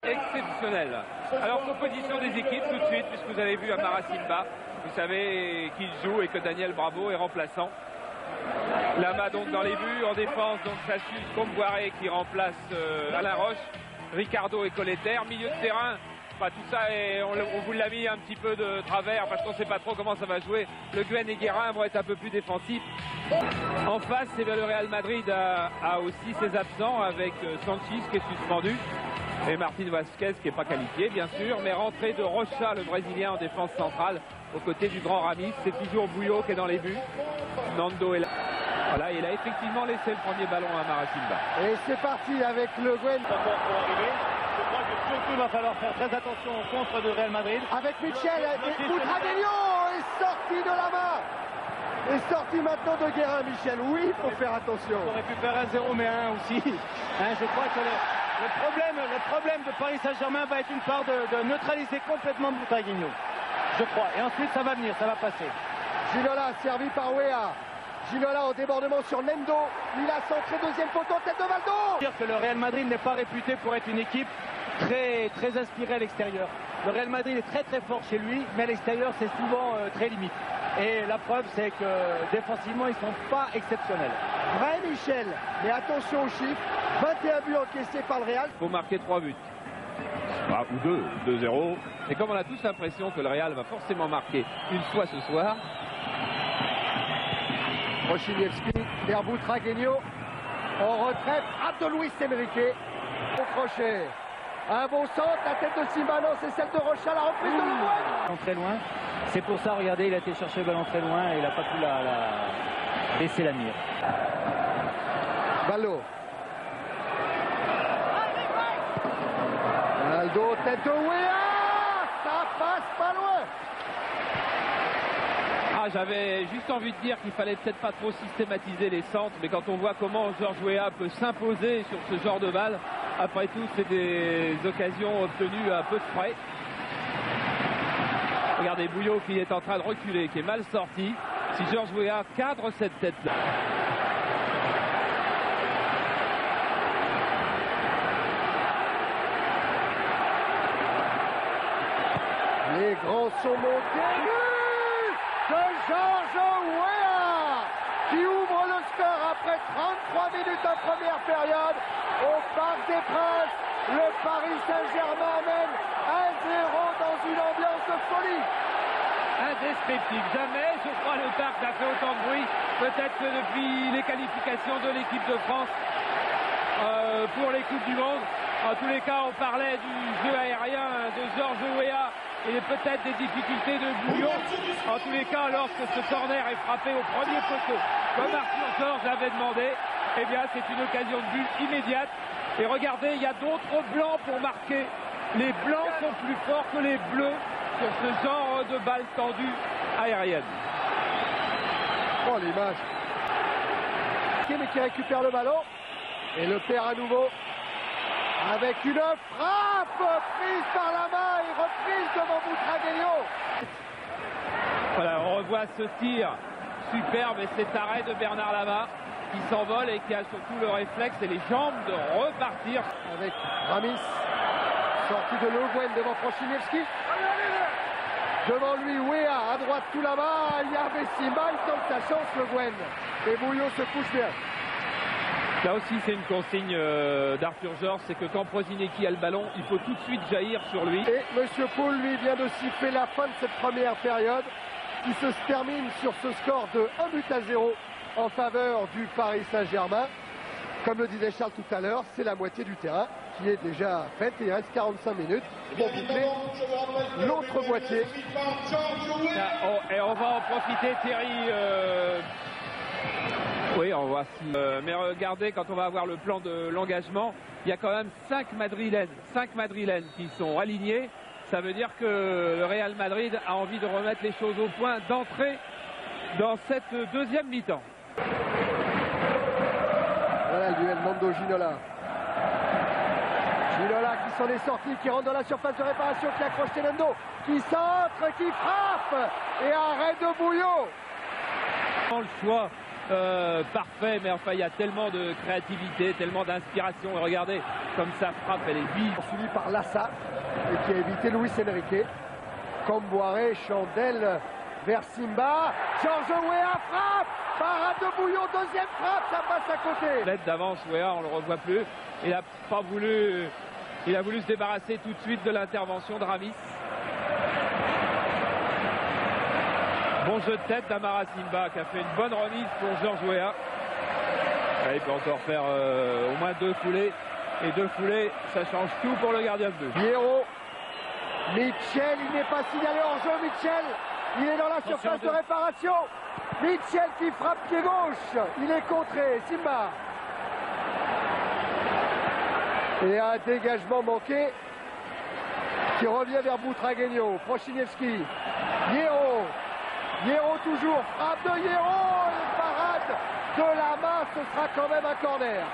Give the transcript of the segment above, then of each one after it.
Exceptionnel. Alors, composition des équipes tout de suite, puisque vous avez vu Amara Simba. Vous savez qu'il joue et que Daniel Bravo est remplaçant. Lama donc dans les buts, en défense donc Sassus Comboiré qui remplace Alain Roche, Ricardo et Colletter, milieu de terrain. Enfin, tout ça, on vous l'a mis un petit peu de travers parce qu'on ne sait pas trop comment ça va jouer. Le Guen et Guérin vont être un peu plus défensifs. En face, le Real Madrid a aussi ses absents avec Sanchis qui est suspendu et Martin Vasquez qui n'est pas qualifié bien sûr, mais rentrée de Rocha, le Brésilien en défense centrale, aux côtés du grand Ramis. C'est toujours Bouillot qui est dans les buts. Nando est là. Voilà, il a effectivement laissé le premier ballon à Amara Simba. Et c'est parti avec le Guen. Je crois que surtout il va falloir faire très attention au contre de Real Madrid. Avec Michel, et Butragueño est sorti de la main. Est sorti maintenant de Guérin, Michel. Oui, il faut faire attention. On aurait pu faire un 0 mais un aussi. Je crois que le problème de Paris Saint-Germain va être une part de neutraliser complètement Butragueño. Je crois. Et ensuite ça va venir, ça va passer. Ginola servi par Weah. Ginola en débordement sur Nendo. Il a centré deuxième poteau, tête de Valdo. Dire que le Real Madrid n'est pas réputé pour être une équipe très inspirée à l'extérieur. Le Real Madrid est très fort chez lui, mais à l'extérieur c'est souvent très limite. Et la preuve c'est que défensivement ils sont pas exceptionnels. Vrai Michel, mais attention aux chiffres. 21 buts encaissés par le Real. Il faut marquer 3 buts. Ah, ou 2-0. Et comme on a tous l'impression que le Real va forcément marquer une fois ce soir. Prochiniewski vers Butragueño. En retraite, Abdo Luis Enrique. Au crochet. Un bon centre, la tête de Simba, non, c'est celle de Rocha, la reprise de Le Guen. Très loin. C'est pour ça, regardez, il a été chercher le ballon très loin et il n'a pas pu baisser la mire. Ballo. Ronaldo, tête de Weah. Ça passe pas loin. J'avais juste envie de dire qu'il fallait peut-être pas trop systématiser les centres, mais quand on voit comment Georges Weah peut s'imposer sur ce genre de balle, après tout, c'est des occasions obtenues à peu de frais. Regardez Bouillot qui est en train de reculer, qui est mal sorti. Si Georges Weah cadre cette tête-là. Les grands sont montés. De Georges Weah qui ouvre le score après 33 minutes en première période au Parc des Princes. Le Paris Saint-Germain mène 1-0 dans une ambiance de folie. Indescriptible. Jamais, je crois, le Parc n'a fait autant de bruit. Peut-être que depuis les qualifications de l'équipe de France pour les Coupes du Monde. En tous les cas, on parlait du jeu aérien de Georges Weah et peut-être des difficultés de Bouillon. En tous les cas, lorsque ce corner est frappé au premier poteau, comme Arthur Georges avait demandé, eh bien c'est une occasion de but immédiate. Et regardez, il y a d'autres blancs pour marquer. Les blancs sont plus forts que les bleus sur ce genre de balle tendue aérienne. Oh l'image. Mais qui récupère le ballon et le perd à nouveau. Avec une frappe prise par la main et reprise devant Butragueño. Voilà, on revoit ce tir superbe et cet arrêt de Bernard Lama qui s'envole et qui a surtout le réflexe et les jambes de repartir. Avec Ramis, sorti de Le Guen devant Prochiniewski. Devant lui, Weah, à droite tout là-bas, il y a Simba, il tente sa chance, Le Guen. Et Bouillot se couche bien. Là aussi, c'est une consigne d'Arthur Georges, c'est que quand Prosinecki a le ballon, il faut tout de suite jaillir sur lui. Et M. Paul, lui, vient de siffler la fin de cette première période, qui se termine sur ce score de 1-0 en faveur du Paris Saint-Germain. Comme le disait Charles tout à l'heure, c'est la moitié du terrain qui est déjà faite et il reste 45 minutes pour boucler l'autre moitié. Et on va en profiter, Thierry. Oui, on voit si. Mais regardez, quand on va avoir le plan de l'engagement, il y a quand même 5 Madrilènes qui sont alignés. Ça veut dire que le Real Madrid a envie de remettre les choses au point d'entrer dans cette deuxième mi-temps. Voilà le duel Nando-Ginola. Ginola qui s'en est sorti, qui rentre dans la surface de réparation, qui accroche Nando, qui centre, qui frappe et arrêt de Bouillot. Le choix parfait, mais enfin il y a tellement de créativité, tellement d'inspiration. Et regardez comme ça frappe, elle est vive. Suivi par Lassa et qui a évité Luis Enrique. Comboiré, Chandelle vers Simba. Georges Weah frappe. Parade de Bouillon, deuxième frappe, ça passe à côté. L'aide d'avance, Weah, on le revoit plus. Il a pas voulu. Il a voulu se débarrasser tout de suite de l'intervention de Ramis. Bon jeu de tête d'Amara Simba qui a fait une bonne remise pour Georges Weah. Il peut encore faire au moins 2 foulées. Et 2 foulées, ça change tout pour le gardien de but. Pierrot, Mitchell, il n'est pas signalé hors jeu, Mitchell. Il est dans la surface de réparation. Mitchell qui frappe pied gauche. Il est contré, Simba. Et un dégagement manqué qui revient vers Butragueño. Prochiniewski. Hierro toujours. Frappe de Hierro. Et parade de la main. Ce sera quand même un corner.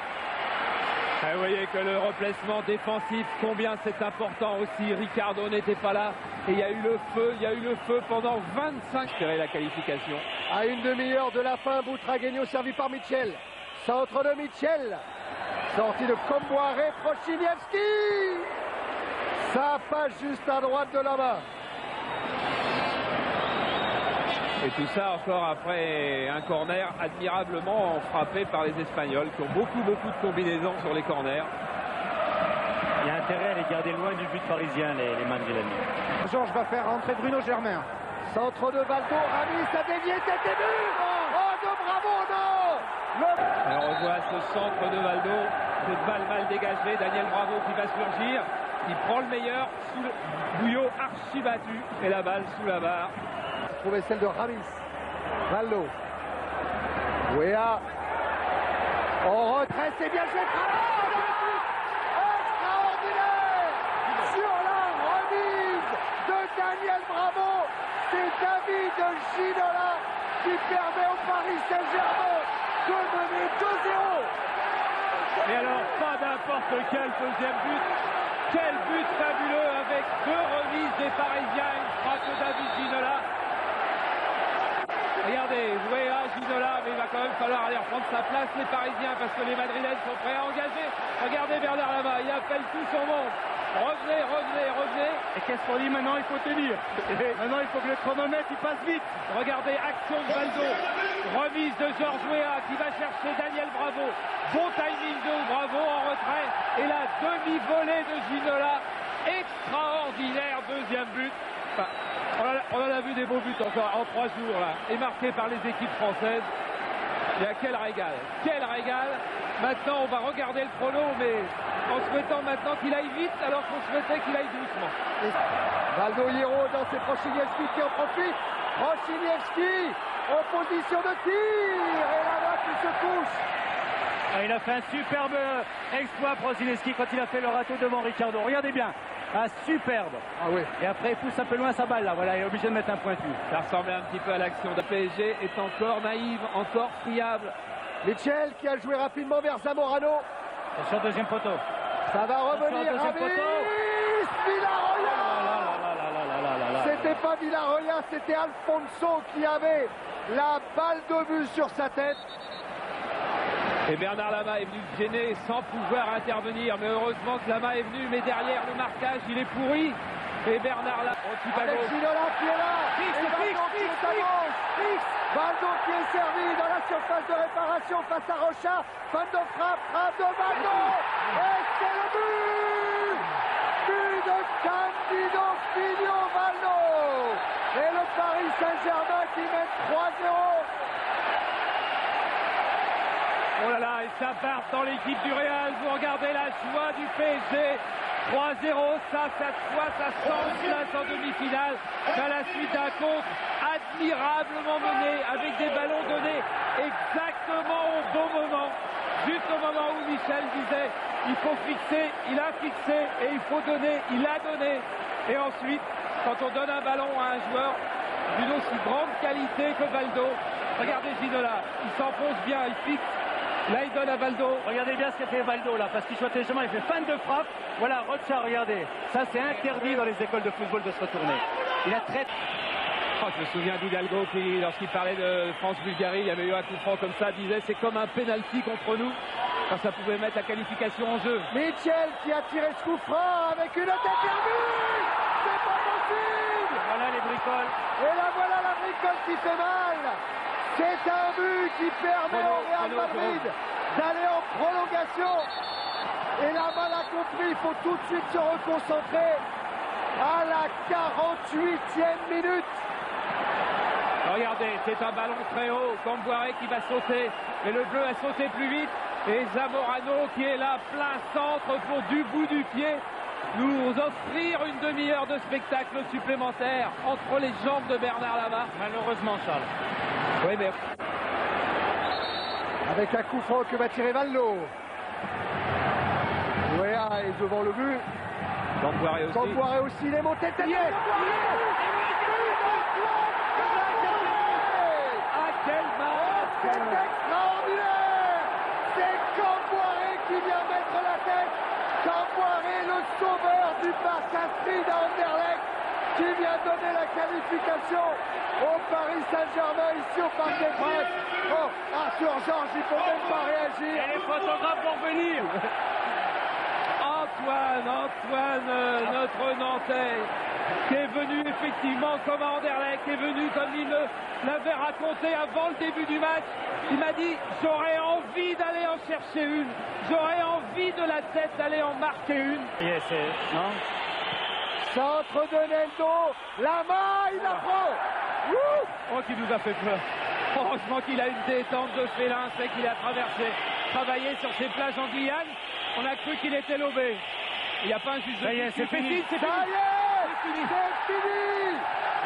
Vous voyez que le replacement défensif, combien c'est important aussi. Ricardo n'était pas là. Et il y a eu le feu pendant 25. C'est la qualification. À une demi-heure de la fin, Butragueño servi par Mitchell. Centre de Mitchell. Sortie de Comboiré, Prochiniewski. Ça passe juste à droite de la main. Et tout ça encore après un corner admirablement frappé par les Espagnols qui ont beaucoup de combinaisons sur les corners. Il y a intérêt à les garder loin du but parisien, les Madrilènes. Georges va faire rentrer Bruno Germain. Centre de Valdo, Ramis a dévié, c'était but. Oh de Bravo, non. Alors on voit ce centre de Valdo, cette balle mal dégagée, Daniel Bravo qui va surgir, il prend le meilleur, Bouillot archi battu et la balle sous la barre. Trouvez celle de Ramis. Valdo. Weah. En retrait, c'est bien joué. Extraordinaire. Sur la remise de Daniel Bravo, c'est David Ginola qui permet au Paris Saint-Germain de mener 2-0. Et alors, pas n'importe quel deuxième but. Quel but fabuleux avec 2 remises des Parisiens, une frappe de David Ginola. Regardez, Weah, Ginola, mais il va quand même falloir aller reprendre sa place, les Parisiens, parce que les Madrilènes sont prêts à engager. Regardez Bernard Lama, il appelle tout son monde. Revenez. Et qu'est-ce qu'on dit maintenant? Il faut tenir. Maintenant, il faut que le chronomètre il passe vite. Regardez, action de Valdo. Remise de Georges Weah qui va chercher Daniel Bravo. Bon timing de Bravo en retrait. Et la demi-volée de Ginola. Extraordinaire deuxième but. Enfin, on en a vu des beaux buts encore en 3 jours là. Et marqués par les équipes françaises. Et à quel régal. Quel régal. Maintenant, on va regarder le chrono, mais en souhaitant maintenant qu'il aille vite, alors qu'on souhaitait qu'il aille doucement. Valdo Hierro dans ses Prochiniewski qui en profite. Prochiniewski en position de tir. Et là-bas qui se couche. Il a fait un superbe exploit, Prochiniewski, quand il a fait le râteau devant Ricardo. Regardez bien. Ah, superbe. Ah oui. Et après, il pousse un peu loin sa balle là. Voilà, il est obligé de mettre un pointu. Ça ressemblait un petit peu à l'action de PSG. Est encore naïve, encore friable. Mitchell qui a joué rapidement vers Zamorano. Sur le deuxième poteau. Ça va revenir. Ramis. Villarroya. C'était pas Villarroya, c'était Alfonso qui avait la balle de but sur sa tête. Et Bernard Lama est venu gêner sans pouvoir intervenir. Mais heureusement que Lama est venu. Mais derrière le marquage, il est pourri. Et Bernard Lama, avec Ginola qui est là. Valdo qui est servi dans la surface de réparation face à Rocha. Fin de frappe de Valdo. Et c'est le but. But de Candido Filio Valdo. Et le Paris Saint-Germain qui mène 3-0. Oh là là, et ça part dans l'équipe du Real. Vous regardez la joie du PSG. 3-0, ça change place en demi-finale. À la suite d'un contre admirablement mené, avec des ballons donnés exactement au bon moment. Juste au moment où Michel disait, il faut fixer, il a fixé, et il faut donner, il a donné. Et ensuite, quand on donne un ballon à un joueur d'une aussi grande qualité que Valdo, regardez Ginola, il s'enfonce bien, il fixe. Là, il donne à Valdo. Regardez bien ce qu'a fait Valdo, là, parce qu'il choisit légèrement, il fait fin de frappe. Voilà, Rocha, regardez. Ça, c'est interdit dans les écoles de football de se retourner. Il a très... Oh, je me souviens d'Hidalgo qui, lorsqu'il parlait de France-Bulgarie, il y avait eu un coup franc comme ça, disait c'est comme un pénalty contre nous, quand ça pouvait mettre la qualification en jeu. Mitchell qui a tiré ce coup franc avec une attaque perdue. C'est pas possible. Voilà les bricoles. Et là voilà la bricole qui fait mal. C'est un but qui permet au Real Madrid d'aller en prolongation. Et la balle a compris, il faut tout de suite se reconcentrer à la 48e minute. Regardez, c'est un ballon très haut, Camboire qui va sauter, mais le bleu a sauté plus vite, et Zamorano qui est là, plein centre pour du bout du pied, nous offrir une demi-heure de spectacle supplémentaire entre les jambes de Bernard Lama. Malheureusement, Charles. Oui, mais... Avec un coup franc que va tirer Vallo. Ouéa est devant le but. Camboire aussi. Camboire aussi, il est monté tête. Quel match! C'est extraordinaire! C'est Camboire qui vient mettre la tête. Camboire, le sauveur du Parc Astrid à Anderlecht, qui vient donner la qualification au Paris Saint-Germain ici au Parc des Princes. Oh, Arthur Georges, il ne faut même pas réagir. Et les photographes vont venir. Antoine, notre Nantais, qui est venu effectivement comme à Anderlecht, qui est venu comme il l'avait raconté avant le début du match. Il m'a dit, j'aurais envie d'aller en chercher une, j'aurais envie de la tête d'aller en marquer une. Yes, non. Centre de Neldo, la main, il la prend. Oh, qui nous a fait peur. Heureusement qu'il a une détente de félin, c'est qu'il a travaillé sur ses plages en Guyane. On a cru qu'il était lobé. Il n'y a pas un juge de c'est fini. Ça y est, c'est fini.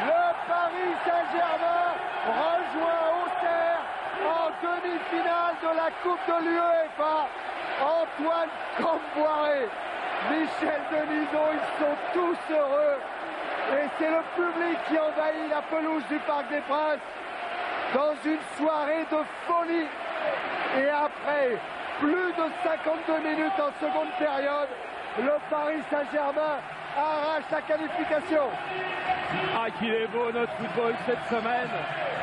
Le Paris Saint-Germain rejoint Auxerre en demi-finale de la Coupe de l'UEFA. Antoine Camboire, Michel Denisot, ils sont tous heureux. Et c'est le public qui envahit la pelouse du Parc des Princes dans une soirée de folie. Et après plus de 52 minutes en seconde période, le Paris Saint-Germain arrache la qualification. Ah, qu'il est beau notre football cette semaine,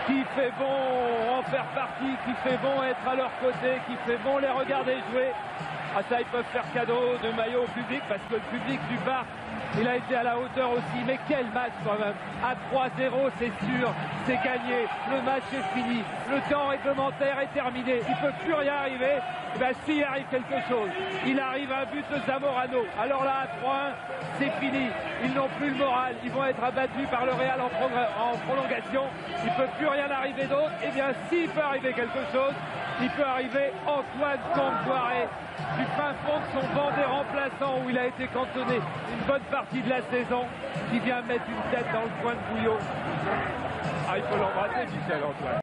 qui fait bon en faire partie, qui fait bon être à leur côté, qui fait bon les regarder jouer. Ah ça, ils peuvent faire cadeau de maillot au public, parce que le public du Parc, il a été à la hauteur aussi. Mais quel match quand même. À 3-0, c'est sûr, c'est gagné. Le match est fini. Le temps réglementaire est terminé. Il ne peut plus rien arriver. Et bien, s'il arrive quelque chose, il arrive un but de Zamorano. Alors là, à 3-1, c'est fini. Ils n'ont plus le moral. Ils vont être abattus par le Real en prolongation. Il ne peut plus rien arriver d'autre. Et bien, s'il peut arriver quelque chose, il peut arriver Antoine Camboire du fin fond de son banc des remplaçants où il a été cantonné une bonne partie de la saison, qui vient mettre une tête dans le coin de Bouillot. Ah, il faut l'embrasser, Michel, Antoine.